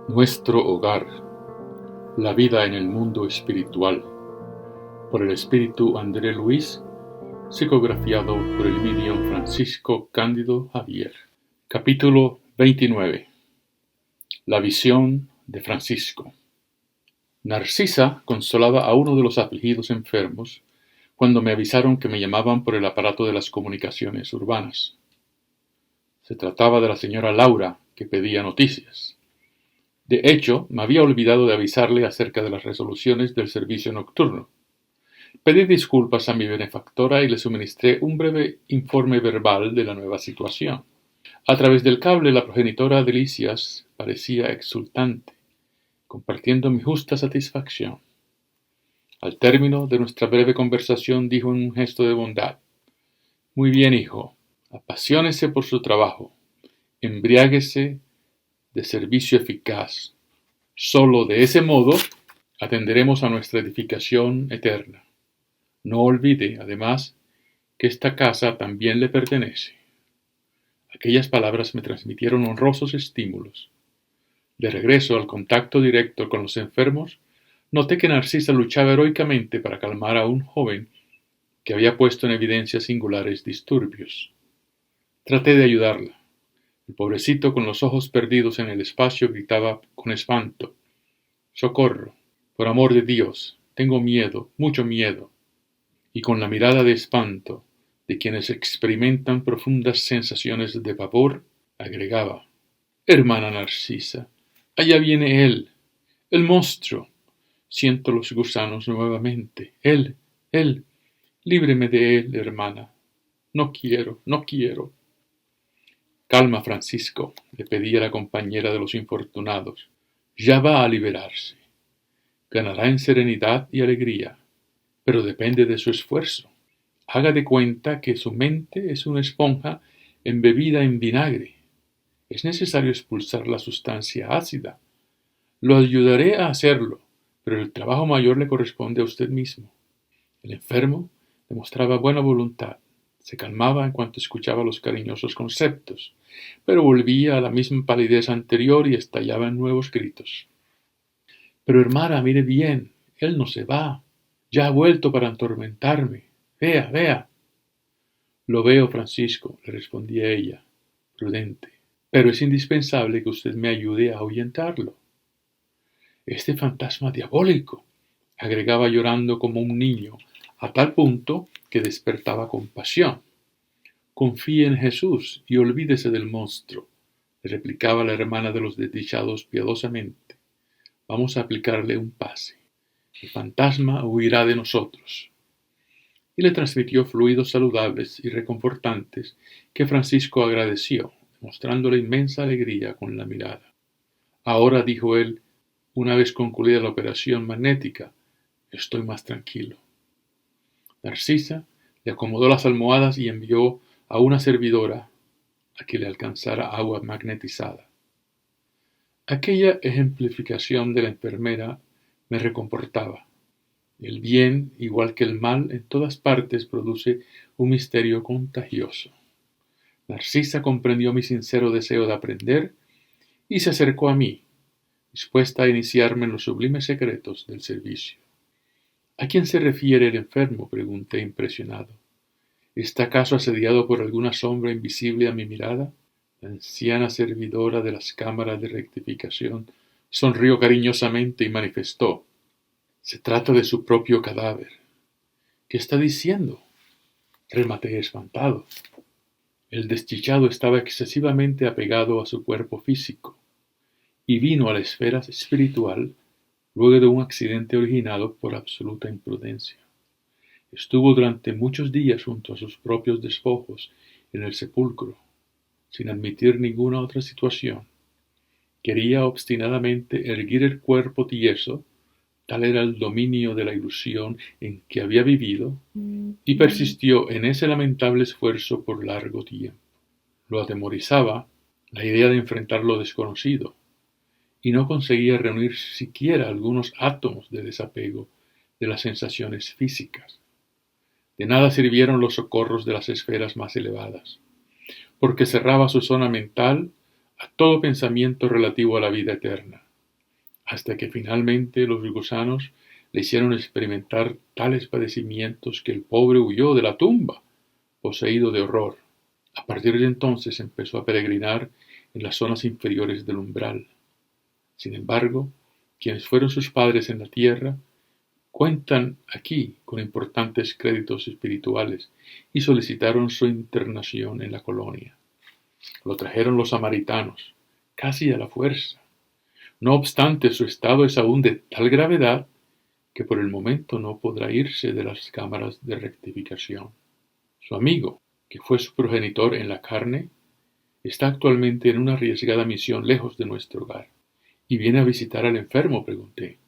Nuestro hogar, la vida en el mundo espiritual, por el espíritu André Luis, psicografiado por el medium Francisco Cándido Javier. Capítulo 29. La visión de Francisco. Narcisa consolaba a uno de los afligidos enfermos cuando me avisaron que me llamaban por el aparato de las comunicaciones urbanas. Se trataba de la señora Laura, que pedía noticias. De hecho, me había olvidado de avisarle acerca de las resoluciones del servicio nocturno. Pedí disculpas a mi benefactora y le suministré un breve informe verbal de la nueva situación. A través del cable, la progenitora Delicias parecía exultante, compartiendo mi justa satisfacción. Al término de nuestra breve conversación dijo en un gesto de bondad: «Muy bien, hijo, apasionese por su trabajo, embriáguese de servicio eficaz. Solo de ese modo atenderemos a nuestra edificación eterna. No olvide, además, que esta casa también le pertenece». Aquellas palabras me transmitieron honrosos estímulos. De regreso al contacto directo con los enfermos, noté que Narcisa luchaba heroicamente para calmar a un joven que había puesto en evidencia singulares disturbios. Traté de ayudarla. El pobrecito, con los ojos perdidos en el espacio, gritaba con espanto: «¡Socorro! Por amor de Dios, tengo miedo, mucho miedo». Y con la mirada de espanto de quienes experimentan profundas sensaciones de pavor, agregaba: «Hermana Narcisa, allá viene él, el monstruo. Siento los gusanos nuevamente. Él, líbreme de él, hermana. No quiero, no quiero». «Calma, Francisco», le pedía la compañera de los infortunados. «Ya va a liberarse. Ganará en serenidad y alegría, pero depende de su esfuerzo. Haga de cuenta que su mente es una esponja embebida en vinagre. Es necesario expulsar la sustancia ácida. Lo ayudaré a hacerlo, pero el trabajo mayor le corresponde a usted mismo». El enfermo demostraba buena voluntad. Se calmaba en cuanto escuchaba los cariñosos conceptos, pero volvía a la misma palidez anterior y estallaba en nuevos gritos. «Pero hermana, mire bien, él no se va. Ya ha vuelto para atormentarme. Vea, vea». «Lo veo, Francisco», le respondía ella, prudente, «pero es indispensable que usted me ayude a ahuyentarlo». «Este fantasma diabólico», agregaba llorando como un niño, a tal punto que despertaba compasión. «Confíe en Jesús y olvídese del monstruo», le replicaba la hermana de los desdichados piadosamente. «Vamos a aplicarle un pase. El fantasma huirá de nosotros». Y le transmitió fluidos saludables y reconfortantes que Francisco agradeció, mostrándole inmensa alegría con la mirada. «Ahora», dijo él, una vez concluida la operación magnética, «estoy más tranquilo». Narcisa le acomodó las almohadas y envió a una servidora a que le alcanzara agua magnetizada. Aquella ejemplificación de la enfermera me reconfortaba. El bien, igual que el mal, en todas partes produce un misterio contagioso. Narcisa comprendió mi sincero deseo de aprender y se acercó a mí, dispuesta a iniciarme en los sublimes secretos del servicio. «¿A quién se refiere el enfermo?», pregunté impresionado. «¿Está acaso asediado por alguna sombra invisible a mi mirada?». La anciana servidora de las cámaras de rectificación sonrió cariñosamente y manifestó: «Se trata de su propio cadáver». «¿Qué está diciendo?», rematé espantado. El desdichado estaba excesivamente apegado a su cuerpo físico y vino a la esfera espiritual luego de un accidente originado por absoluta imprudencia. Estuvo durante muchos días junto a sus propios despojos en el sepulcro, sin admitir ninguna otra situación. Quería obstinadamente erguir el cuerpo tieso, tal era el dominio de la ilusión en que había vivido, y persistió en ese lamentable esfuerzo por largo tiempo. Lo atemorizaba la idea de enfrentar lo desconocido, y no conseguía reunir siquiera algunos átomos de desapego de las sensaciones físicas. De nada sirvieron los socorros de las esferas más elevadas, porque cerraba su zona mental a todo pensamiento relativo a la vida eterna. hasta que finalmente los gusanos le hicieron experimentar tales padecimientos que el pobre huyó de la tumba, poseído de horror. A partir de entonces empezó a peregrinar en las zonas inferiores del umbral. Sin embargo, quienes fueron sus padres en la tierra cuentan aquí con importantes créditos espirituales y solicitaron su internación en la colonia. Lo trajeron los samaritanos, casi a la fuerza. No obstante, su estado es aún de tal gravedad que por el momento no podrá irse de las cámaras de rectificación. Su amigo, que fue su progenitor en la carne, está actualmente en una arriesgada misión lejos de nuestro hogar. ¿Y viene a visitar al enfermo?, pregunté.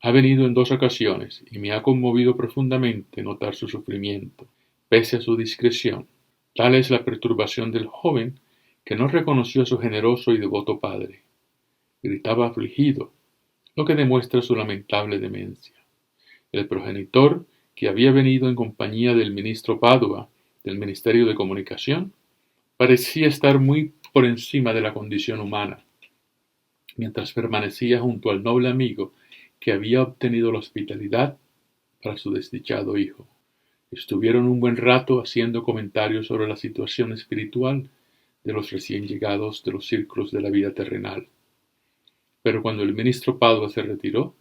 Ha venido en 2 ocasiones y me ha conmovido profundamente notar su sufrimiento, pese a su discreción. Tal es la perturbación del joven que no reconoció a su generoso y devoto padre. Gritaba afligido, lo que demuestra su lamentable demencia. El progenitor, que había venido en compañía del ministro Padua del Ministerio de Comunicación, parecía estar muy por encima de la condición humana, mientras permanecía junto al noble amigo que había obtenido la hospitalidad para su desdichado hijo. Estuvieron un buen rato haciendo comentarios sobre la situación espiritual de los recién llegados de los círculos de la vida terrenal. Pero cuando el ministro Padua se retiró,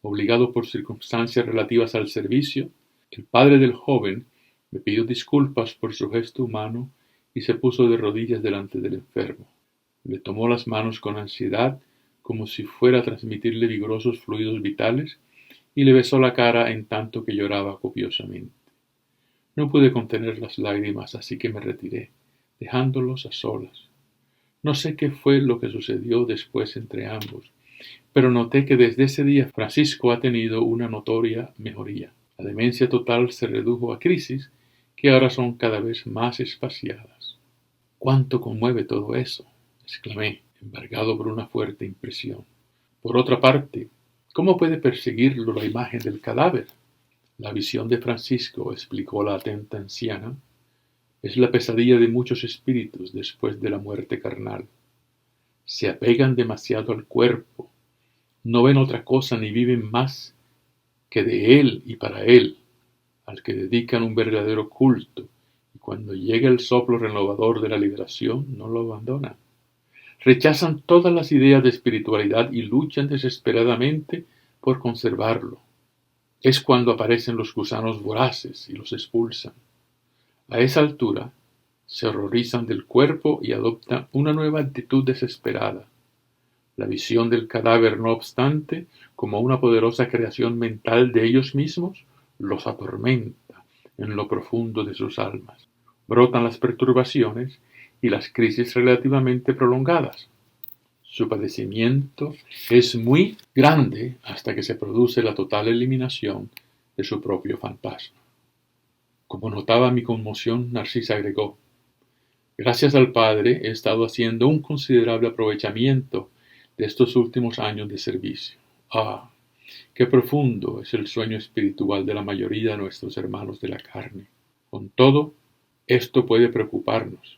obligado por circunstancias relativas al servicio, el padre del joven me pidió disculpas por su gesto humano y se puso de rodillas delante del enfermo. Le tomó las manos con ansiedad, como si fuera a transmitirle vigorosos fluidos vitales, y le besó la cara en tanto que lloraba copiosamente. No pude contener las lágrimas, así que me retiré, dejándolos a solas. No sé qué fue lo que sucedió después entre ambos, pero noté que desde ese día Francisco ha tenido una notoria mejoría. La demencia total se redujo a crisis que ahora son cada vez más espaciadas. «¿Cuánto conmueve todo eso?», exclamé, embargado por una fuerte impresión. Por otra parte, ¿cómo puede perseguirlo la imagen del cadáver? La visión de Francisco, explicó la atenta anciana, es la pesadilla de muchos espíritus después de la muerte carnal. Se apegan demasiado al cuerpo, no ven otra cosa ni viven más que de él y para él, al que dedican un verdadero culto, y cuando llega el soplo renovador de la liberación no lo abandonan. Rechazan todas las ideas de espiritualidad y luchan desesperadamente por conservarlo. Es cuando aparecen los gusanos voraces y los expulsan. A esa altura, se horrorizan del cuerpo y adoptan una nueva actitud desesperada. La visión del cadáver, no obstante, como una poderosa creación mental de ellos mismos, los atormenta en lo profundo de sus almas. Brotan las perturbaciones y las crisis relativamente prolongadas. Su padecimiento es muy grande hasta que se produce la total eliminación de su propio fantasma. Como notaba mi conmoción, Narcisa agregó: «Gracias al Padre he estado haciendo un considerable aprovechamiento de estos últimos años de servicio. Ah, qué profundo es el sueño espiritual de la mayoría de nuestros hermanos de la carne. Con todo, esto puede preocuparnos,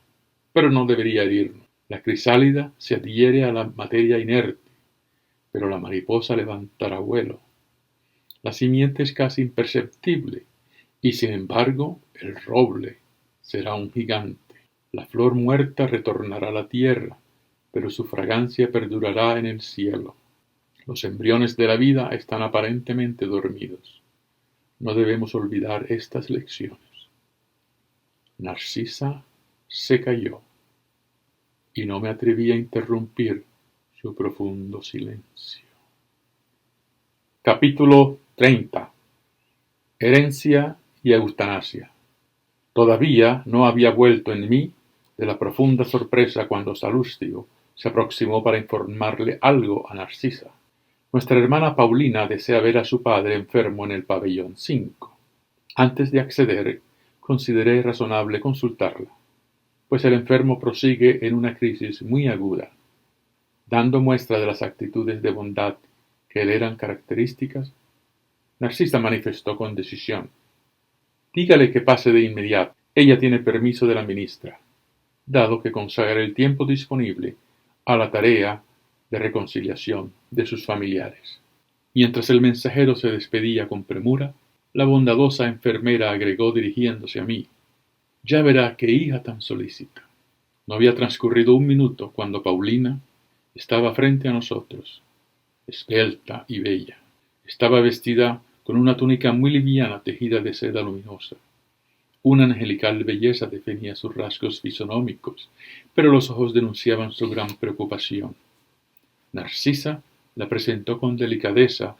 pero no debería herirnos. La crisálida se adhiere a la materia inerte, pero la mariposa levantará vuelo. La simiente es casi imperceptible, y sin embargo el roble será un gigante. La flor muerta retornará a la tierra, pero su fragancia perdurará en el cielo. Los embriones de la vida están aparentemente dormidos. No debemos olvidar estas lecciones». Narcisa se calló, y no me atreví a interrumpir su profundo silencio. Capítulo 30. Herencia y eutanasia. Todavía no había vuelto en mí de la profunda sorpresa cuando Salustio se aproximó para informarle algo a Narcisa. Nuestra hermana Paulina desea ver a su padre enfermo en el pabellón 5. Antes de acceder, consideré razonable consultarla, pues el enfermo prosigue en una crisis muy aguda. Dando muestra de las actitudes de bondad que le eran características, Narcisa manifestó con decisión: «Dígale que pase de inmediato. Ella tiene permiso de la ministra, dado que consagra el tiempo disponible a la tarea de reconciliación de sus familiares. Mientras el mensajero se despedía con premura, la bondadosa enfermera agregó dirigiéndose a mí: «Ya verá qué hija tan solícita». No había transcurrido un minuto cuando Paulina estaba frente a nosotros, esbelta y bella. Estaba vestida con una túnica muy liviana tejida de seda luminosa. Una angelical belleza definía sus rasgos fisonómicos, pero los ojos denunciaban su gran preocupación. Narcisa la presentó con delicadeza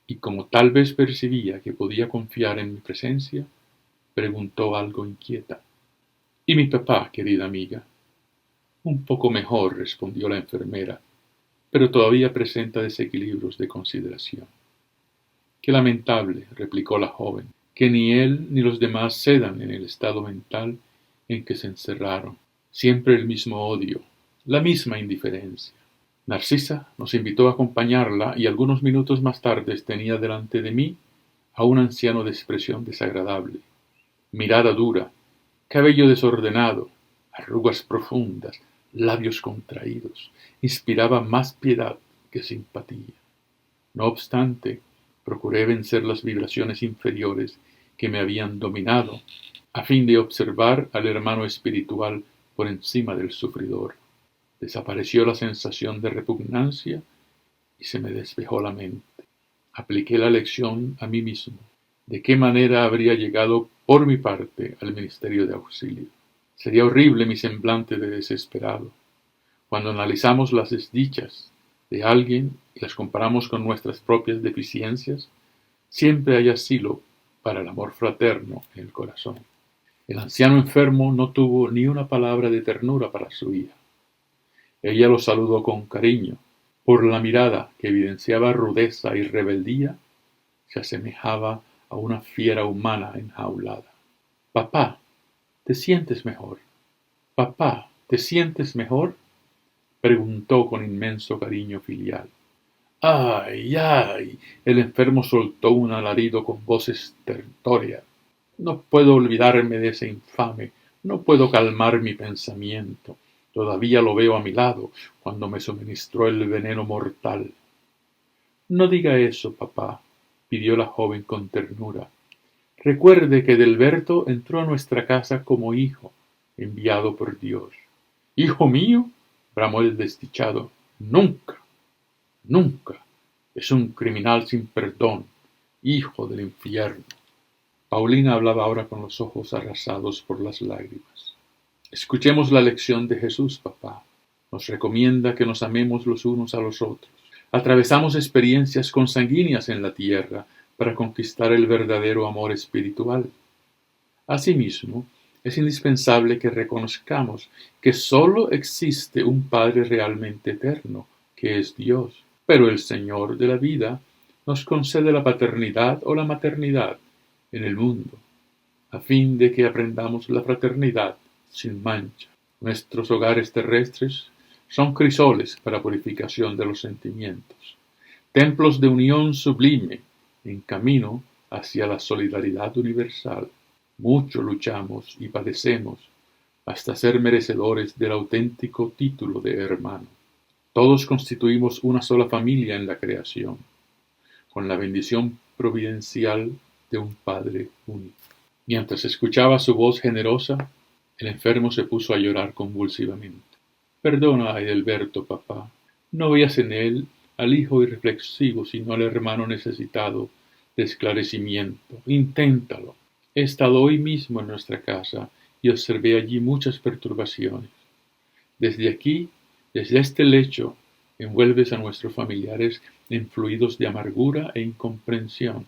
y, como tal vez percibía que podía confiar en mi presencia, preguntó algo inquieta: «¿Y mi papá, querida amiga?». «Un poco mejor», respondió la enfermera, «pero todavía presenta desequilibrios de consideración». «Qué lamentable», replicó la joven, «que ni él ni los demás cedan en el estado mental en que se encerraron. Siempre el mismo odio, la misma indiferencia». Narcisa nos invitó a acompañarla y algunos minutos más tarde tenía delante de mí a un anciano de expresión desagradable, mirada dura, cabello desordenado, arrugas profundas, labios contraídos. Inspiraba más piedad que simpatía. No obstante, procuré vencer las vibraciones inferiores que me habían dominado, a fin de observar al hermano espiritual por encima del sufridor. Desapareció la sensación de repugnancia y se me despejó la mente. Apliqué la lección a mí mismo. ¿De qué manera habría llegado por mi parte al ministerio de auxilio? Sería horrible mi semblante de desesperado. Cuando analizamos las desdichas de alguien y las comparamos con nuestras propias deficiencias, siempre hay asilo para el amor fraterno en el corazón. El anciano enfermo no tuvo ni una palabra de ternura para su hija. Ella lo saludó con cariño. Por la mirada, que evidenciaba rudeza y rebeldía, se asemejaba a una fiera humana enjaulada. «Papá, ¿te sientes mejor? Papá, ¿te sientes mejor?», preguntó con inmenso cariño filial. «¡Ay, ay!». El enfermo soltó un alarido con voz estertórea. «No puedo olvidarme de ese infame, no puedo calmar mi pensamiento. Todavía lo veo a mi lado cuando me suministró el veneno mortal». «No diga eso, papá», pidió la joven con ternura. «Recuerde que Delberto entró a nuestra casa como hijo, enviado por Dios». «¿Hijo mío?», bramó el desdichado. «Nunca, nunca. Es un criminal sin perdón, hijo del infierno». Paulina hablaba ahora con los ojos arrasados por las lágrimas. «Escuchemos la lección de Jesús, papá. Nos recomienda que nos amemos los unos a los otros. Atravesamos experiencias consanguíneas en la tierra para conquistar el verdadero amor espiritual. Asimismo, es indispensable que reconozcamos que sólo existe un Padre realmente eterno, que es Dios, pero el Señor de la vida nos concede la paternidad o la maternidad en el mundo, a fin de que aprendamos la fraternidad sin mancha. Nuestros hogares terrestres son crisoles para purificación de los sentimientos, templos de unión sublime en camino hacia la solidaridad universal. Mucho luchamos y padecemos hasta ser merecedores del auténtico título de hermano. Todos constituimos una sola familia en la creación, con la bendición providencial de un Padre único. Mientras escuchaba su voz generosa, el enfermo se puso a llorar convulsivamente. «Perdona a Edelberto, papá. No veas en él al hijo irreflexivo, sino al hermano necesitado de esclarecimiento. Inténtalo. He estado hoy mismo en nuestra casa y observé allí muchas perturbaciones. Desde aquí, desde este lecho, envuelves a nuestros familiares en fluidos de amargura e incomprensión.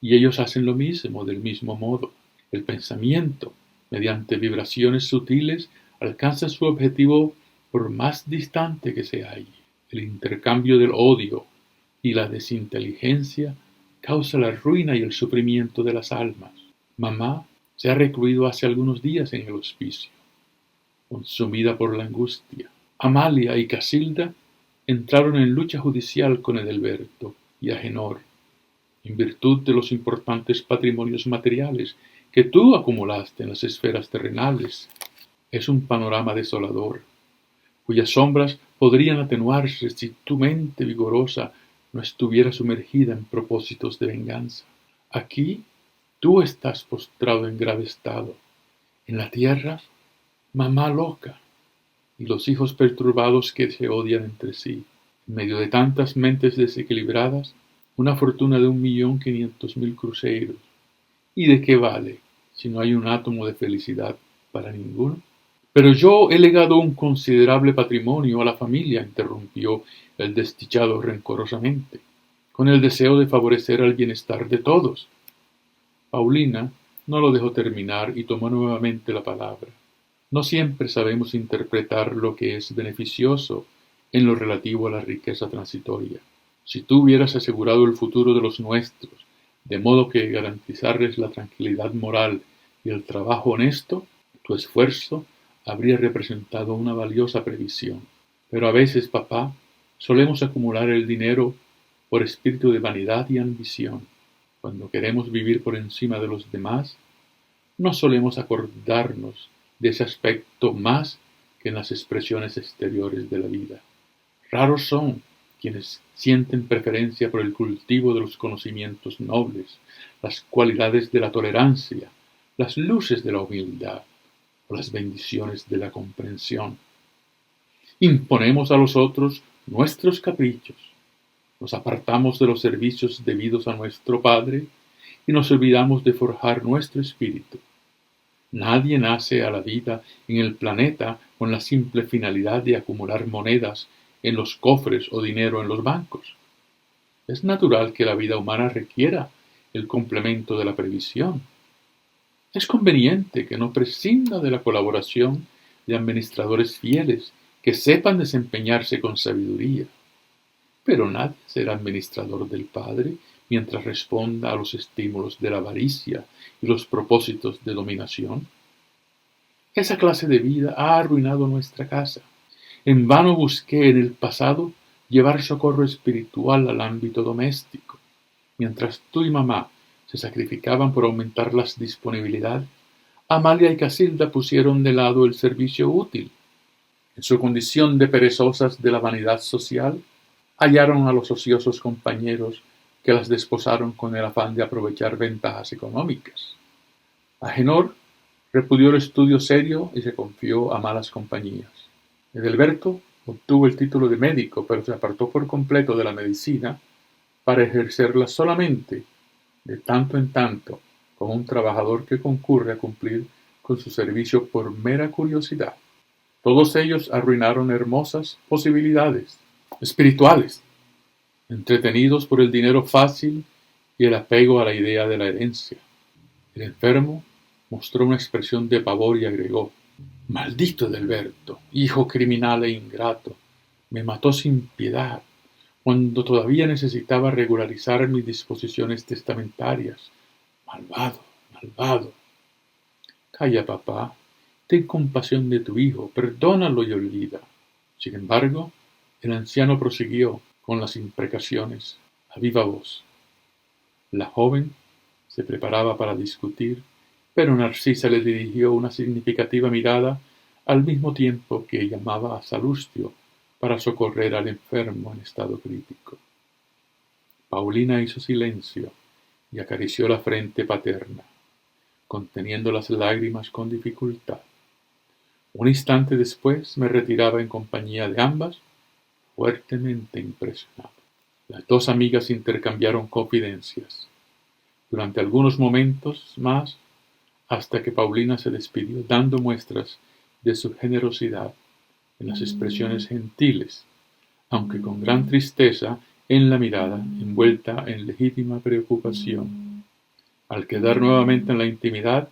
Y ellos hacen lo mismo, del mismo modo. El pensamiento, mediante vibraciones sutiles, alcanza su objetivo por más distante que se halle. El intercambio del odio y la desinteligencia causa la ruina y el sufrimiento de las almas. Mamá se ha recluido hace algunos días en el hospicio, consumida por la angustia. Amalia y Casilda entraron en lucha judicial con Edelberto y Agenor, en virtud de los importantes patrimonios materiales que tú acumulaste en las esferas terrenales. Es un panorama desolador. cuyas sombras podrían atenuarse si tu mente vigorosa no estuviera sumergida en propósitos de venganza. Aquí tú estás postrado en grave estado. En la tierra, mamá loca y los hijos perturbados que se odian entre sí. En medio de tantas mentes desequilibradas, una fortuna de 1.500.000 cruceros. ¿Y de qué vale si no hay un átomo de felicidad para ninguno? Pero yo he legado un considerable patrimonio a la familia, interrumpió el desdichado rencorosamente, con el deseo de favorecer al bienestar de todos. Paulina no lo dejó terminar y tomó nuevamente la palabra. No siempre sabemos interpretar lo que es beneficioso en lo relativo a la riqueza transitoria. Si tú hubieras asegurado el futuro de los nuestros, de modo que garantizarles la tranquilidad moral y el trabajo honesto, tu esfuerzo habría representado una valiosa previsión. Pero a veces, papá, solemos acumular el dinero por espíritu de vanidad y ambición. Cuando queremos vivir por encima de los demás, no solemos acordarnos de ese aspecto más que en las expresiones exteriores de la vida. Raros son quienes sienten preferencia por el cultivo de los conocimientos nobles, las cualidades de la tolerancia, las luces de la humildad o las bendiciones de la comprensión. Imponemos a los otros nuestros caprichos, nos apartamos de los servicios debidos a nuestro Padre y nos olvidamos de forjar nuestro espíritu. Nadie nace a la vida en el planeta con la simple finalidad de acumular monedas en los cofres o dinero en los bancos. Es natural que la vida humana requiera el complemento de la previsión. Es conveniente que no prescinda de la colaboración de administradores fieles que sepan desempeñarse con sabiduría. Pero nadie será administrador del Padre mientras responda a los estímulos de la avaricia y los propósitos de dominación. Esa clase de vida ha arruinado nuestra casa. En vano busqué en el pasado llevar socorro espiritual al ámbito doméstico. Mientras tú y mamá se sacrificaban por aumentar las disponibilidades, Amalia y Casilda pusieron de lado el servicio útil. En su condición de perezosas de la vanidad social, hallaron a los ociosos compañeros que las desposaron con el afán de aprovechar ventajas económicas. Agenor repudió el estudio serio y se confió a malas compañías. Edilberto obtuvo el título de médico, pero se apartó por completo de la medicina para ejercerla solamente de tanto en tanto como un trabajador que concurre a cumplir con su servicio por mera curiosidad. Todos ellos arruinaron hermosas posibilidades espirituales, entretenidos por el dinero fácil y el apego a la idea de la herencia. El enfermo mostró una expresión de pavor y agregó: «Maldito Edilberto, hijo criminal e ingrato, me mató sin piedad, cuando todavía necesitaba regularizar mis disposiciones testamentarias. Malvado, malvado». «Calla, papá, ten compasión de tu hijo, perdónalo y olvida». Sin embargo, el anciano prosiguió con las imprecaciones a viva voz. La joven se preparaba para discutir, pero Narcisa le dirigió una significativa mirada al mismo tiempo que llamaba a Salustio para socorrer al enfermo en estado crítico. Paulina hizo silencio y acarició la frente paterna, conteniendo las lágrimas con dificultad. Un instante después me retiraba en compañía de ambas, fuertemente impresionado. Las dos amigas intercambiaron confidencias durante algunos momentos más, hasta que Paulina se despidió dando muestras de su generosidad en las expresiones gentiles, aunque con gran tristeza en la mirada envuelta en legítima preocupación. Al quedar nuevamente en la intimidad,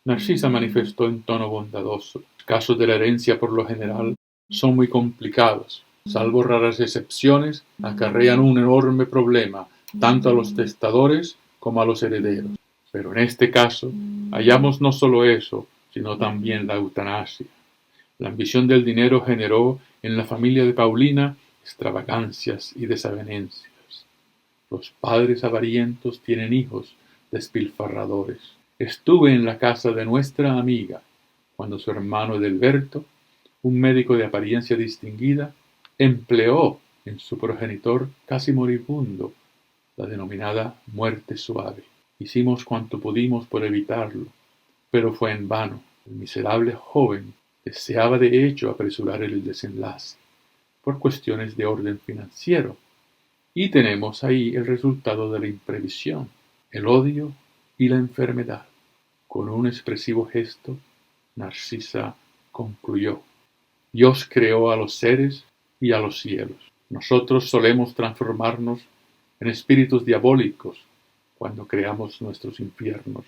Narcisa manifestó en tono bondadoso: «Los casos de la herencia por lo general son muy complicados. Salvo raras excepciones, acarrean un enorme problema tanto a los testadores como a los herederos. Pero en este caso hallamos no solo eso, sino también la eutanasia. La ambición del dinero generó en la familia de Paulina extravagancias y desavenencias. Los padres avarientos tienen hijos despilfarradores. Estuve en la casa de nuestra amiga cuando su hermano Edilberto un médico de apariencia distinguida, empleó en su progenitor casi moribundo la denominada muerte suave. Hicimos cuanto pudimos por evitarlo, pero fue en vano. El miserable joven deseaba de hecho apresurar el desenlace, por cuestiones de orden financiero, y tenemos ahí el resultado de la imprevisión, el odio y la enfermedad. Con un expresivo gesto, Narcisa concluyó: Dios creó a los seres y a los cielos. Nosotros solemos transformarnos en espíritus diabólicos cuando creamos nuestros infiernos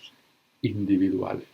individuales.